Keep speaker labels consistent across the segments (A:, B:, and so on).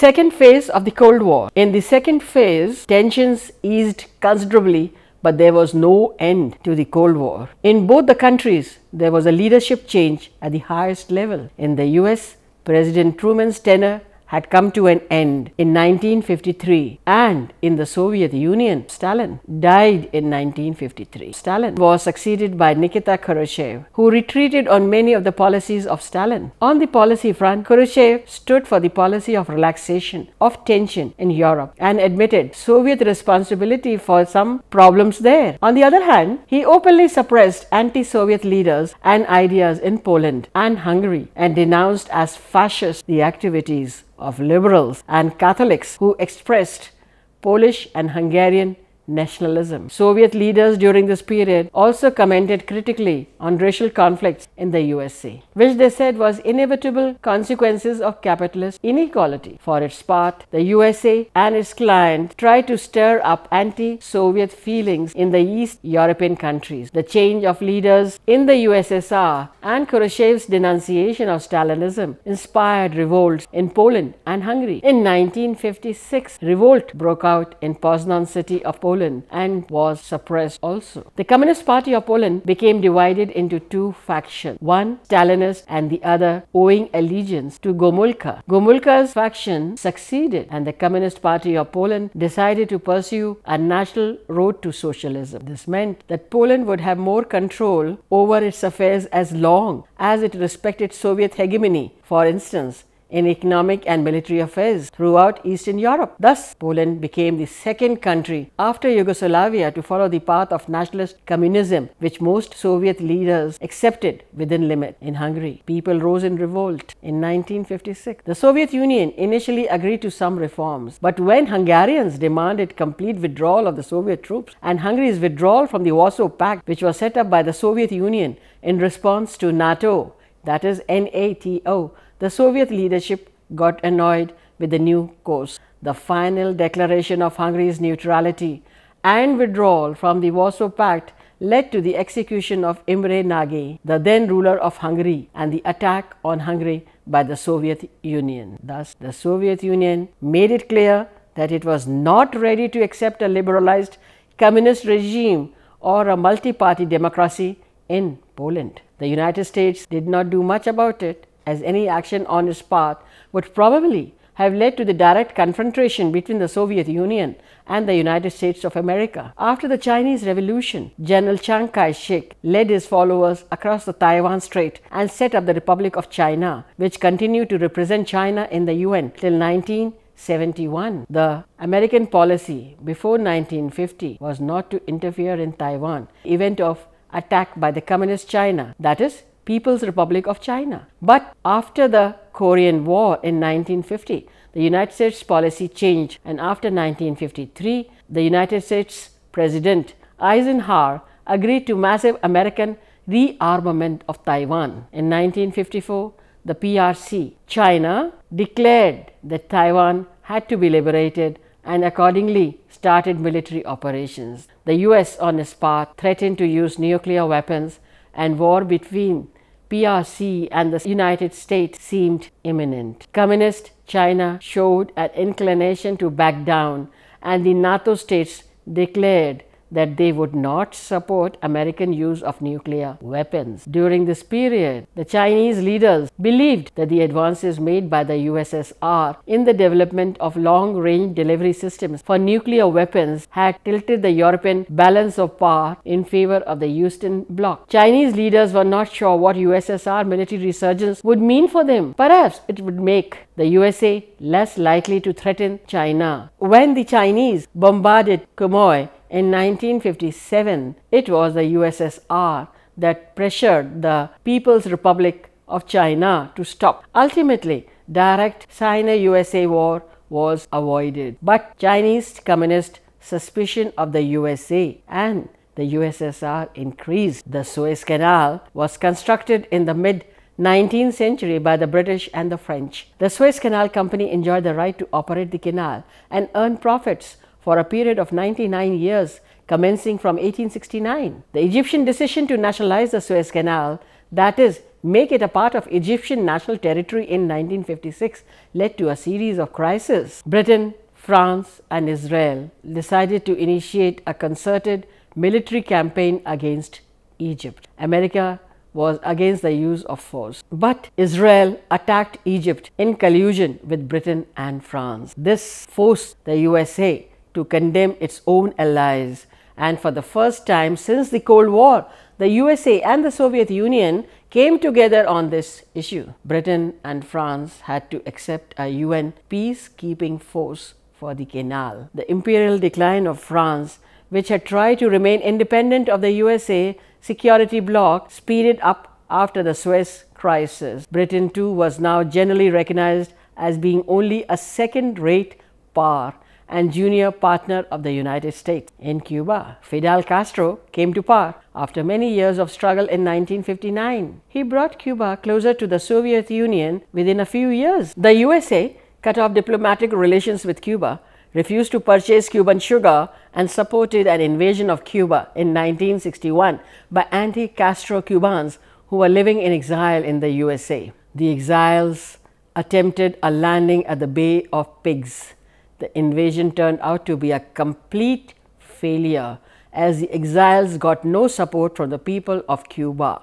A: Second phase of the Cold War. In the second phase, tensions eased considerably, but there was no end to the Cold War. In both the countries, there was a leadership change at the highest level. In the US, President Truman's tenure had come to an end in 1953, and in the Soviet Union, Stalin died in 1953. Stalin was succeeded by Nikita Khrushchev, who retreated on many of the policies of Stalin. On the policy front, Khrushchev stood for the policy of relaxation of tension in Europe and admitted Soviet responsibility for some problems there. On the other hand, he openly suppressed anti-Soviet leaders and ideas in Poland and Hungary and denounced as fascist the activities of liberals and Catholics who expressed Polish and Hungarian nationalism. Soviet leaders during this period also commented critically on racial conflicts in the USA, which they said was inevitable consequences of capitalist inequality. For its part, the USA and its clients tried to stir up anti-Soviet feelings in the East European countries. The change of leaders in the USSR and Khrushchev's denunciation of Stalinism inspired revolts in Poland and Hungary. In 1956, revolt broke out in Poznan city of Poland and was suppressed also. The Communist Party of Poland became divided into two factions, one Stalinist and the other owing allegiance to Gomulka. Gomulka's faction succeeded, and the Communist Party of Poland decided to pursue a national road to socialism. This meant that Poland would have more control over its affairs as long as it respected Soviet hegemony, for instance, in economic and military affairs throughout Eastern Europe. Thus, Poland became the second country after Yugoslavia to follow the path of nationalist communism, which most Soviet leaders accepted within limit. In Hungary, people rose in revolt in 1956. The Soviet Union initially agreed to some reforms, but when Hungarians demanded complete withdrawal of the Soviet troops and Hungary's withdrawal from the Warsaw Pact, which was set up by the Soviet Union in response to NATO, that is NATO, the Soviet leadership got annoyed with the new course. The final declaration of Hungary's neutrality and withdrawal from the Warsaw Pact led to the execution of Imre Nagy, the then ruler of Hungary, and the attack on Hungary by the Soviet Union. Thus, the Soviet Union made it clear that it was not ready to accept a liberalized communist regime or a multi-party democracy in Poland. The United States did not do much about it, as any action on its part would probably have led to the direct confrontation between the Soviet Union and the United States of America. After the Chinese Revolution, General Chiang Kai-shek led his followers across the Taiwan Strait and set up the Republic of China, which continued to represent China in the UN till 1971. The American policy before 1950 was not to interfere in Taiwan, event of attack by the Communist China, that is, People's Republic of China. But after the Korean War in 1950, the United States policy changed, and after 1953, the United States President Eisenhower agreed to massive American rearmament of Taiwan. In 1954, the PRC, China, declared that Taiwan had to be liberated and accordingly started military operations. The US, on its part, threatened to use nuclear weapons, and war between PRC and the United States seemed imminent. Communist China showed an inclination to back down, and the NATO states declared that they would not support American use of nuclear weapons. During this period, the Chinese leaders believed that the advances made by the USSR in the development of long-range delivery systems for nuclear weapons had tilted the European balance of power in favor of the Eastern Bloc. Chinese leaders were not sure what USSR military resurgence would mean for them. Perhaps it would make the USA less likely to threaten China. When the Chinese bombarded Quemoy in 1957, it was the USSR that pressured the People's Republic of China to stop. Ultimately, direct Sino-USA war was avoided, but Chinese communist suspicion of the USA and the USSR increased. The Suez Canal was constructed in the mid-19th century by the British and the French. The Suez Canal Company enjoyed the right to operate the canal and earn profits for a period of 99 years, commencing from 1869. The Egyptian decision to nationalize the Suez Canal, that is, make it a part of Egyptian national territory in 1956 led to a series of crises. Britain, France and Israel decided to initiate a concerted military campaign against Egypt. America was against the use of force, but Israel attacked Egypt in collusion with Britain and France. This forced the USA to condemn its own allies, and for the first time since the Cold War, the USA and the Soviet Union came together on this issue. Britain and France had to accept a UN peacekeeping force for the canal. The imperial decline of France, which had tried to remain independent of the USA security bloc, speeded up after the Suez crisis. Britain too was now generally recognized as being only a second-rate power and junior partner of the United States. In Cuba, Fidel Castro came to power after many years of struggle in 1959. He brought Cuba closer to the Soviet Union within a few years. The USA cut off diplomatic relations with Cuba, refused to purchase Cuban sugar, and supported an invasion of Cuba in 1961 by anti-Castro Cubans who were living in exile in the USA. The exiles attempted a landing at the Bay of Pigs. The invasion turned out to be a complete failure as the exiles got no support from the people of Cuba.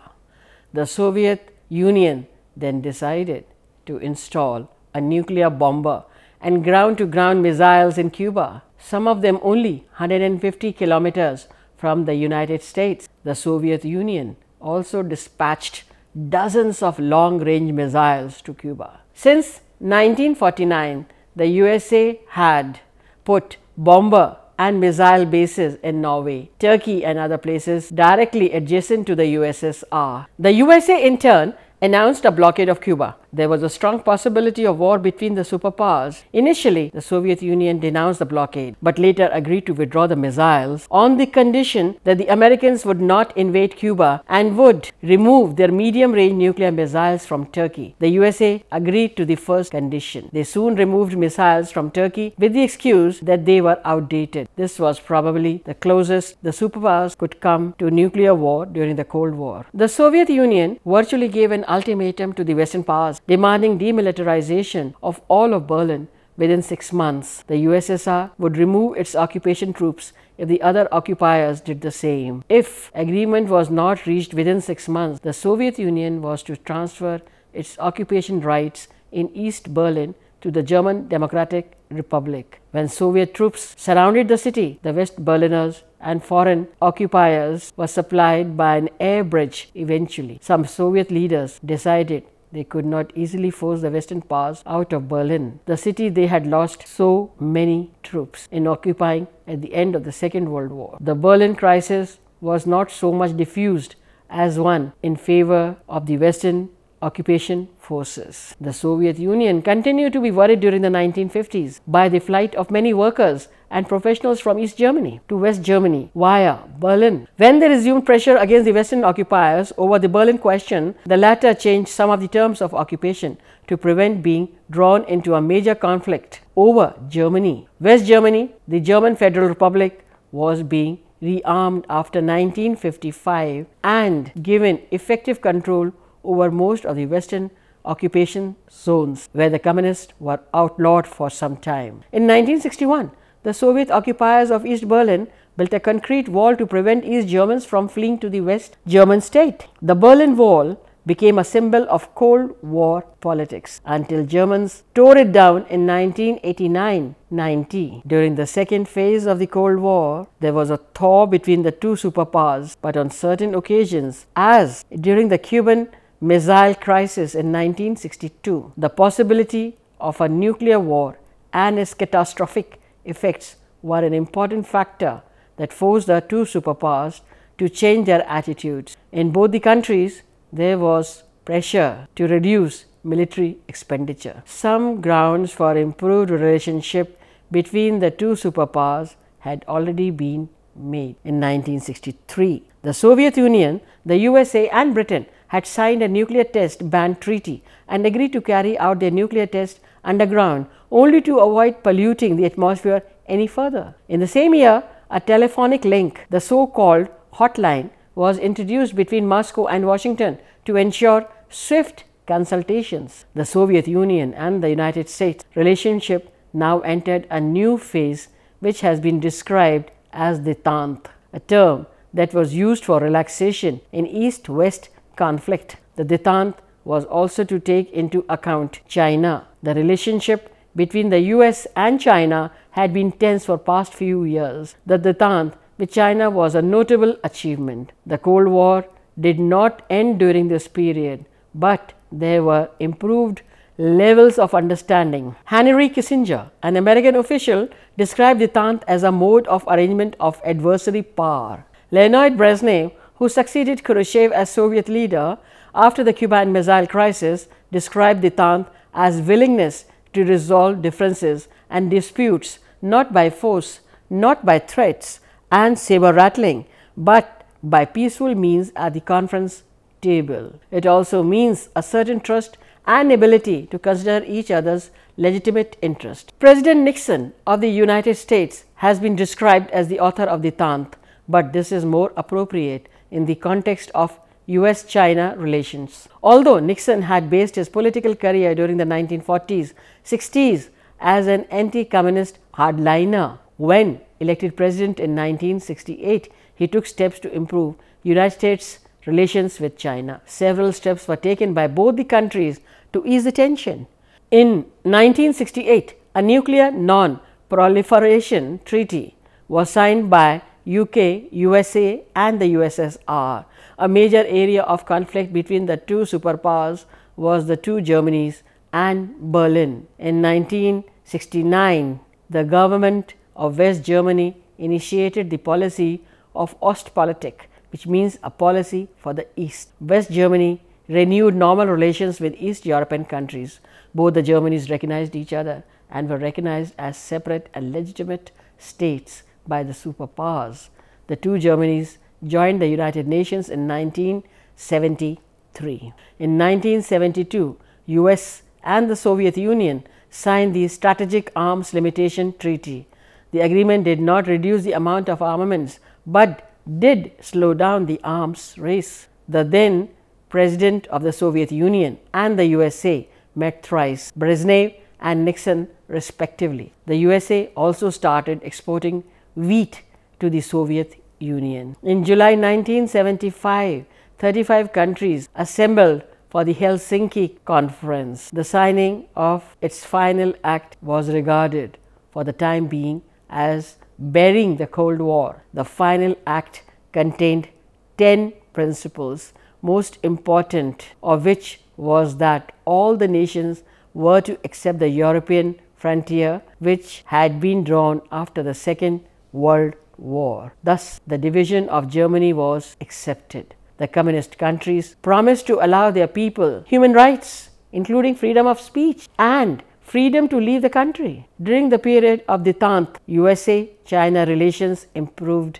A: The Soviet Union then decided to install a nuclear bomber and ground-to-ground missiles in Cuba, some of them only 150 kilometers from the United States. The Soviet Union also dispatched dozens of long-range missiles to Cuba. Since 1949, the USA had put bomber and missile bases in Norway, Turkey and other places directly adjacent to the USSR. The USA in turn announced a blockade of Cuba. There was a strong possibility of war between the superpowers. Initially, the Soviet Union denounced the blockade, but later agreed to withdraw the missiles on the condition that the Americans would not invade Cuba and would remove their medium-range nuclear missiles from Turkey. The USA agreed to the first condition. They soon removed missiles from Turkey with the excuse that they were outdated. This was probably the closest the superpowers could come to nuclear war during the Cold War. The Soviet Union virtually gave an ultimatum to the Western powers, demanding demilitarization of all of Berlin within 6 months. The USSR would remove its occupation troops if the other occupiers did the same. If agreement was not reached within 6 months, the Soviet Union was to transfer its occupation rights in East Berlin to the German Democratic Republic. When Soviet troops surrounded the city, the West Berliners and foreign occupiers were supplied by an air bridge eventually. Some Soviet leaders decided they could not easily force the Western powers out of Berlin, the city they had lost so many troops in occupying at the end of the Second World War. The Berlin crisis was not so much diffused as one in favor of the Western occupation forces. The Soviet Union continued to be worried during the 1950s by the flight of many workers and professionals from East Germany to West Germany via Berlin. When they resumed pressure against the Western occupiers over the Berlin question, the latter changed some of the terms of occupation to prevent being drawn into a major conflict over Germany. West Germany, the German Federal Republic, was being rearmed after 1955 and given effective control over most of the Western occupation zones where the communists were outlawed for some time. In 1961, the Soviet occupiers of East Berlin built a concrete wall to prevent East Germans from fleeing to the West German state. The Berlin Wall became a symbol of Cold War politics until Germans tore it down in 1989-90. During the second phase of the Cold War, there was a thaw between the two superpowers, but on certain occasions, as during the Cuban Missile Crisis in 1962, the possibility of a nuclear war and its catastrophic effects were an important factor that forced the two superpowers to change their attitudes. In both the countries, there was pressure to reduce military expenditure. Some grounds for improved relationship between the two superpowers had already been made. In 1963, the Soviet Union, the USA and Britain had signed a nuclear test ban treaty and agreed to carry out their nuclear tests underground only to avoid polluting the atmosphere any further. In the same year, a telephonic link, the so-called hotline, was introduced between Moscow and Washington to ensure swift consultations. The Soviet Union and the United States relationship now entered a new phase which has been described as détente, a term that was used for relaxation in East-West conflict. The détente was also to take into account China. The relationship between the US and China had been tense for past few years. The détente with China was a notable achievement. The Cold War did not end during this period, but there were improved levels of understanding. Henry Kissinger, an American official, described détente as a mode of arrangement of adversary power. Leonid Brezhnev, who succeeded Khrushchev as Soviet leader after the Cuban Missile Crisis, described détente as willingness to resolve differences and disputes not by force, not by threats and saber rattling, but by peaceful means at the conference table. It also means a certain trust and ability to consider each other's legitimate interest. President Nixon of the United States has been described as the author of détente, but this is more appropriate in the context of US-China relations. Although Nixon had based his political career during the 1940s, 60s as an anti-communist hardliner, when elected president in 1968, he took steps to improve United States relations with China. Several steps were taken by both the countries to ease the tension. In 1968, a nuclear non-proliferation treaty was signed by UK, USA and the USSR. A major area of conflict between the two superpowers was the two Germanys and Berlin. In 1969, the government of West Germany initiated the policy of Ostpolitik, which means a policy for the East. West Germany renewed normal relations with East European countries. Both the Germanys recognized each other and were recognized as separate and legitimate states by the superpowers. The two Germanys joined the United Nations in 1973. In 1972, US and the Soviet Union signed the Strategic Arms Limitation Treaty. The agreement did not reduce the amount of armaments, but did slow down the arms race. The then President of the Soviet Union and the USA met thrice, Brezhnev and Nixon respectively. The USA also started exporting wheat to the Soviet Union. In July 1975, 35 countries assembled for the Helsinki Conference. The signing of its final act was regarded for the time being as burying the Cold War. The final act contained 10 principles, most important of which was that all the nations were to accept the European frontier which had been drawn after the Second World War. Thus, the division of Germany was accepted. The communist countries promised to allow their people human rights, including freedom of speech and freedom to leave the country. During the period of détente, USA-China relations improved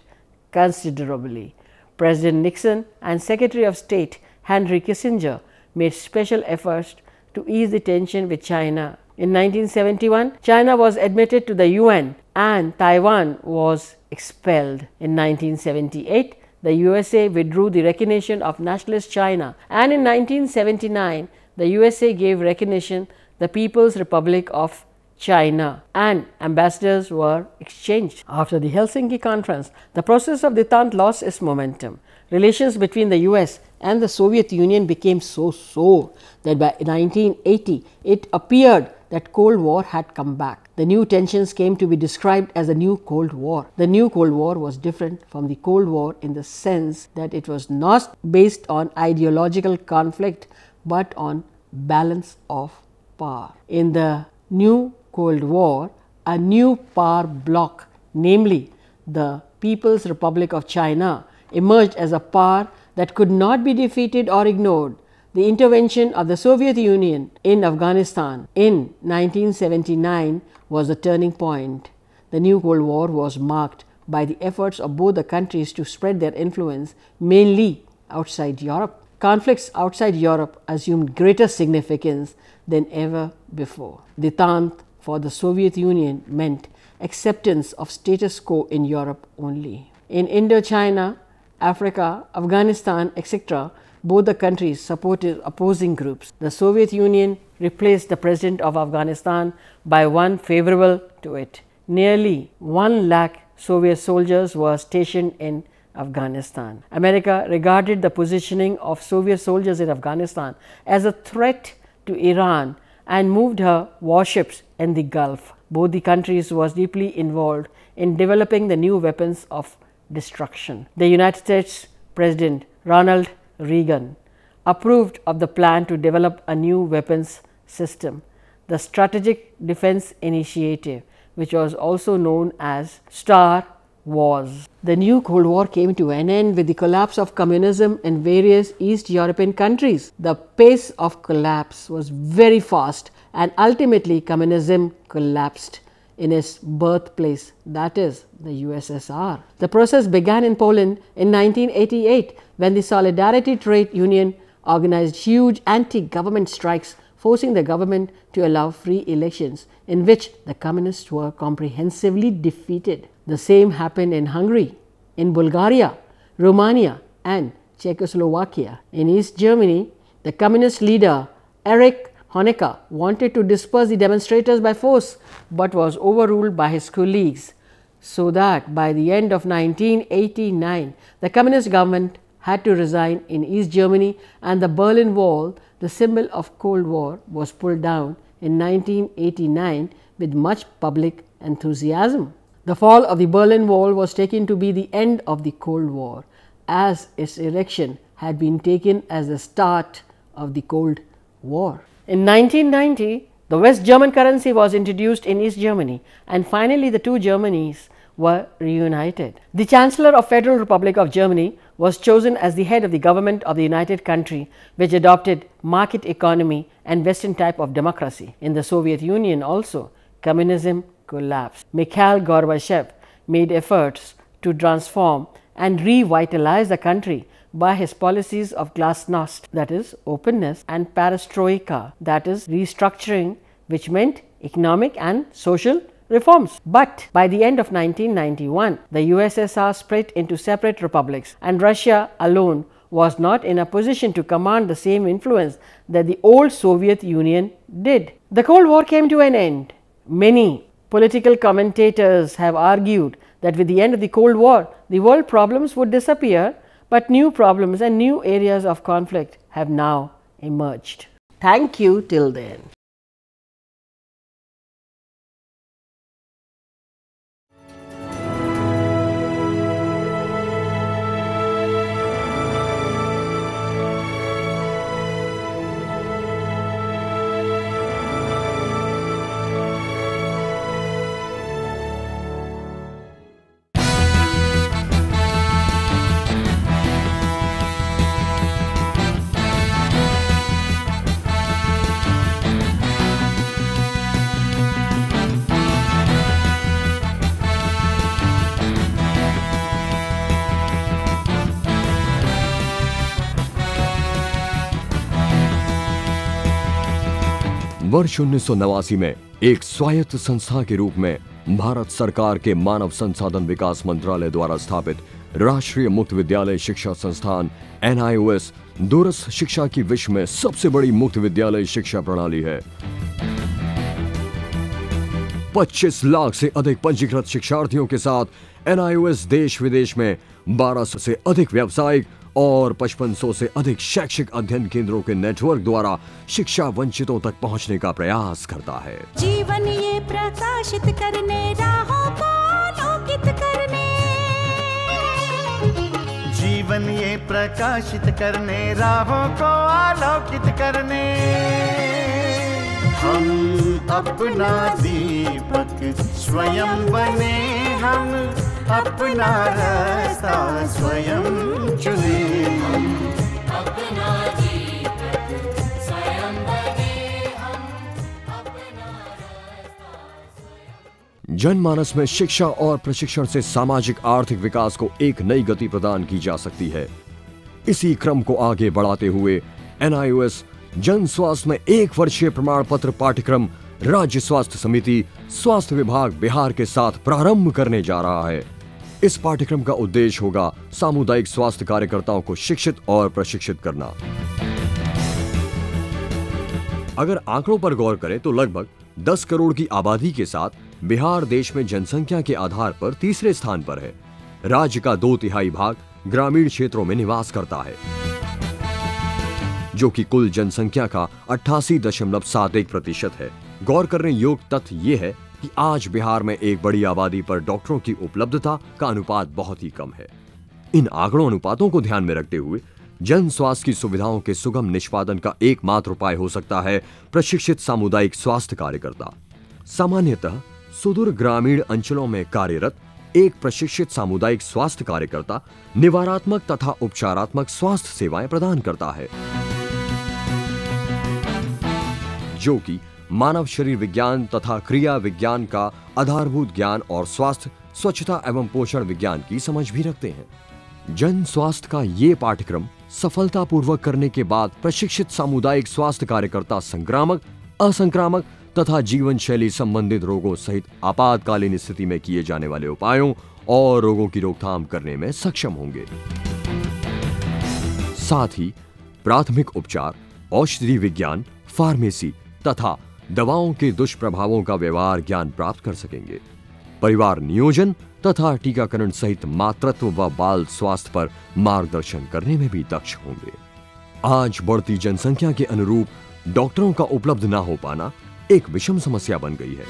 A: considerably. President Nixon and Secretary of State Henry Kissinger made special efforts to ease the tension with China. In 1971, China was admitted to the UN and Taiwan was expelled. In 1978, the USA withdrew the recognition of nationalist China, and in 1979, the USA gave recognition the People's Republic of China, and ambassadors were exchanged. After the Helsinki Conference, the process of détente lost its momentum. Relations between the US and the Soviet Union became so sore that by 1980, it appeared that Cold War had come back. The new tensions came to be described as the new Cold War. The new Cold War was different from the Cold War in the sense that it was not based on ideological conflict but on balance of power. In the new Cold War, a new power bloc, namely the People's Republic of China, emerged as a power that could not be defeated or ignored. The intervention of the Soviet Union in Afghanistan in 1979 was the turning point. The new Cold War was marked by the efforts of both the countries to spread their influence, mainly outside Europe. Conflicts outside Europe assumed greater significance than ever before. Détente for the Soviet Union meant acceptance of status quo in Europe only. In Indochina, Africa, Afghanistan, etc., Both the countries supported opposing groups. The Soviet Union replaced the president of Afghanistan by one favorable to it. Nearly 1 lakh Soviet soldiers were stationed in Afghanistan. America regarded the positioning of Soviet soldiers in Afghanistan as a threat to Iran and moved her warships in the Gulf. Both the countries were deeply involved in developing the new weapons of destruction. The United States President Ronald Reagan approved of the plan to develop a new weapons system, the Strategic Defense Initiative, which was also known as Star Wars. The new Cold War came to an end with the collapse of communism in various East European countries. The pace of collapse was very fast and ultimately communism collapsed in its birthplace, that is the USSR. The process began in Poland in 1988 when the Solidarity Trade Union organized huge anti-government strikes, forcing the government to allow free elections in which the communists were comprehensively defeated. The same happened in Hungary, in Bulgaria, Romania and Czechoslovakia. In East Germany, the communist leader Erich Honecker wanted to disperse the demonstrators by force but was overruled by his colleagues, so that by the end of 1989, the communist government had to resign in East Germany and the Berlin Wall, the symbol of Cold War, was pulled down in 1989 with much public enthusiasm. The fall of the Berlin Wall was taken to be the end of the Cold War, as its erection had been taken as the start of the Cold War. In 1990, the West German currency was introduced in East Germany, and finally the two Germanys were reunited. The Chancellor of Federal Republic of Germany was chosen as the head of the government of the United Country, which adopted market economy and Western type of democracy. In the Soviet Union also, communism collapsed. Mikhail Gorbachev made efforts to transform and revitalize the country by his policies of glasnost, that is openness, and perestroika, that is restructuring, which meant economic and social reforms. But by the end of 1991, the USSR split into separate republics, and Russia alone was not in a position to command the same influence that the old Soviet Union did. The Cold War came to an end. Many political commentators have argued that with the end of the Cold War, the world problems would disappear, but new problems and new areas of conflict have now emerged. Thank you till then.
B: वर्ष 1989 में एक स्वायत्त संस्था के रूप में भारत सरकार के मानव संसाधन विकास मंत्रालय द्वारा स्थापित राष्ट्रीय मुक्त विद्यालय शिक्षा संस्थान NIOS दूरस्थ शिक्षा की विश्व में सबसे बड़ी मुक्त विद्यालय शिक्षा प्रणाली है। 25 लाख से अधिक पंजीकृत शिक्षार्थियों के साथ NIOS देश विदेश में 1200 से अधिक व्यावसायिक और 5500 से अधिक शैक्षिक अध्ययन केंद्रों के नेटवर्क द्वारा शिक्षा वंचितों तक पहुंचने का प्रयास करता है।
C: जीवन ये प्रकाशित करने, राहों को आलोकित करने, जीवन ये प्रकाशित करने, राहों को आलोकित करने, हम अपना दीपक स्वयं बने, हम अपना रास्ता स्वयं चुने, हम अपना दीपक स्वयं बने, हम अपना रास्ता स्वयं।
B: जनमानस में शिक्षा और प्रशिक्षण से सामाजिक आर्थिक विकास को एक नई गति प्रदान की जा सकती है। इसी क्रम को आगे बढ़ाते हुए NIOS जन स्वास्थ्य में 1 वर्षीय प्रमाण पत्र पाठ्यक्रम राज्य स्वास्थ्य समिति स्वास्थ्य विभाग बिहार के साथ प्रारंभ करने जा रहा है। इस पाठ्यक्रम का उद्देश्य होगा सामुदायिक स्वास्थ्य कार्यकर्ताओं को शिक्षित और प्रशिक्षित करना। अगर आंकड़ों पर गौर करें तो लगभग 10 करोड़ की आबादी के साथ बिहार देश में जनसंख्या के आधार पर तीसरे स्थान पर है। राज्य का 2/3 भाग ग्रामीण क्षेत्रों में निवास करता है, जो कि कुल जनसंख्या का 88.71% है। गौर करने योग्य तथ्य ये है कि आज बिहार में एक बड़ी आबादी पर डॉक्टरों की उपलब्धता का अनुपात बहुत ही कम है। इन आंकड़ों अनुपातों को ध्यान में रखते हुए जन स्वास्थ्य की सुविधाओं के सुगम निष्पादन का एकमात्र उपाय हो सकता है प्रशिक्षित सामुदायिक स्वास्थ्य कार्यकर्ता। सामान्यतः सुदूर ग्रामीण अंचलों में कार्यरत एक प्रशिक्षित सामुदायिक स्वास्थ्य कार्यकर्ता निवारात्मक तथा उपचारात्मक स्वास्थ्य सेवाएं प्रदान करता है, जो कि मानव शरीर विज्ञान तथा क्रिया विज्ञान का आधारभूत ज्ञान और स्वास्थ्य, स्वच्छता एवं पोषण विज्ञान की समझ भी रखते हैं। जन स्वास्थ्य का ये पाठ्यक्रम सफलतापूर्वक करने के बाद प्रशिक्षित सामुदायिक स्वास्थ्य कार्यकर्ता संक्रामक, असंक्रामक तथा जीवन शैली संबंधित रोगों सहित आपातकालीन स्थिति में किए जाने वाले उपायों और रोगों की रोकथाम करने में सक्षम होंगे। साथ ही प्राथमिक उपचार, औषधि विज्ञान, फार्मेसी तथा दवाओं के दुष्प्रभावों का व्यवहार ज्ञान प्राप्त कर सकेंगे। परिवार नियोजन तथा टीकाकरण सहित मातृत्व व बाल स्वास्थ्य पर मार्गदर्शन करने में भी दक्ष होंगे। आज बढ़ती जनसंख्या के अनुरूप डॉक्टरों का उपलब्ध न हो पाना एक विषम समस्या बन गई है।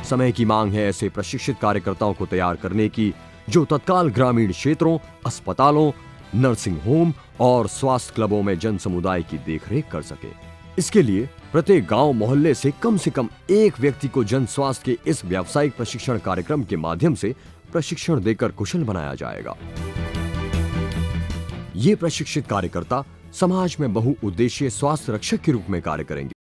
B: समय की मांग है ऐसे प्रशिक्षित कार्यकर्ताओं को तैयार करने की जो तत्काल ग्रामीण क्षेत्रों, अस्पतालों, नर्सिंग होम और स्वास्थ्य क्लबों में जन समुदाय की देखरेख कर सके। इसके लिए प्रत्येक गांव मोहल्ले से कम एक व्यक्ति को जन स्वास्थ्य के इस व्यावसायिक प्रशिक्षण कार्यक्रम के माध्यम से प्रशिक्षण देकर कुशल बनाया जाएगा। ये प्रशिक्षित कार्यकर्ता समाज में बहुउद्देशीय स्वास्थ्य रक्षक के रूप में कार्य करेंगे।